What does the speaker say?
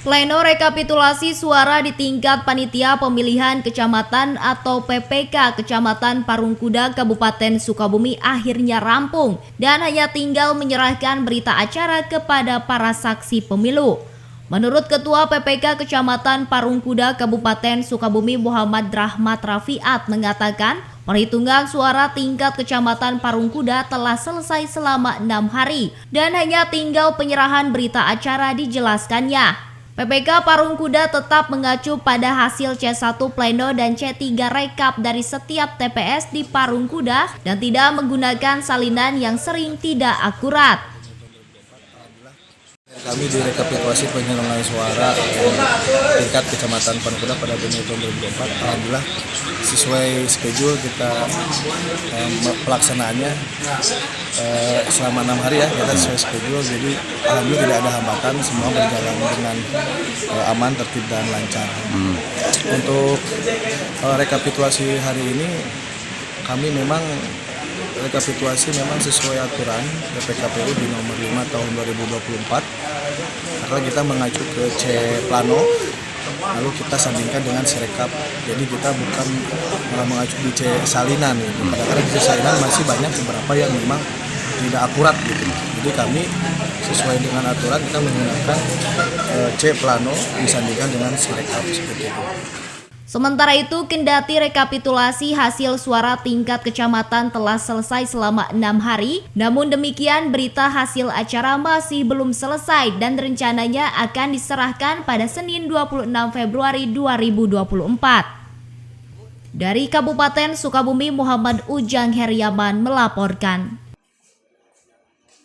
Pleno rekapitulasi suara di tingkat Panitia Pemilihan Kecamatan atau PPK Kecamatan Parungkuda Kabupaten Sukabumi akhirnya rampung dan hanya tinggal menyerahkan berita acara kepada para saksi pemilu. Menurut Ketua PPK Kecamatan Parungkuda Kabupaten Sukabumi Muhammad Rahmat Rafiat mengatakan perhitungan suara tingkat Kecamatan Parungkuda telah selesai selama 6 hari dan hanya tinggal penyerahan berita acara dijelaskannya. PPK Parungkuda tetap mengacu pada hasil C1 Pleno dan C3 Rekap dari setiap TPS di Parungkuda dan tidak menggunakan salinan yang sering tidak akurat. Kami di rekapitulasi penyerahan suara tingkat Kecamatan Parungkuda pada pemilu tahun 2024, alhamdulillah sesuai schedule kita pelaksanaannya selama 6 hari ya, kita sesuai schedule, jadi alhamdulillah tidak ada hambatan, semua berjalan dengan aman, tertib dan lancar. Untuk rekapitulasi hari ini kami memang rekapitulasi memang sesuai aturan PPKPU di nomor 5 tahun 2024 karena kita mengacu ke C Plano lalu kita sandingkan dengan Sirekap, jadi kita bukan mengacu di C Salinan gitu. Kadang-kadang di C Salinan masih banyak beberapa yang memang tidak akurat gitu, jadi kami sesuai dengan aturan kita menggunakan C Plano disandingkan dengan Sirekap seperti itu. Sementara itu, kendati rekapitulasi hasil suara tingkat kecamatan telah selesai selama 6 hari, namun demikian berita hasil acara masih belum selesai dan rencananya akan diserahkan pada Senin 26 Februari 2024. Dari Kabupaten Sukabumi, Muhammad Ujang Heriaman melaporkan.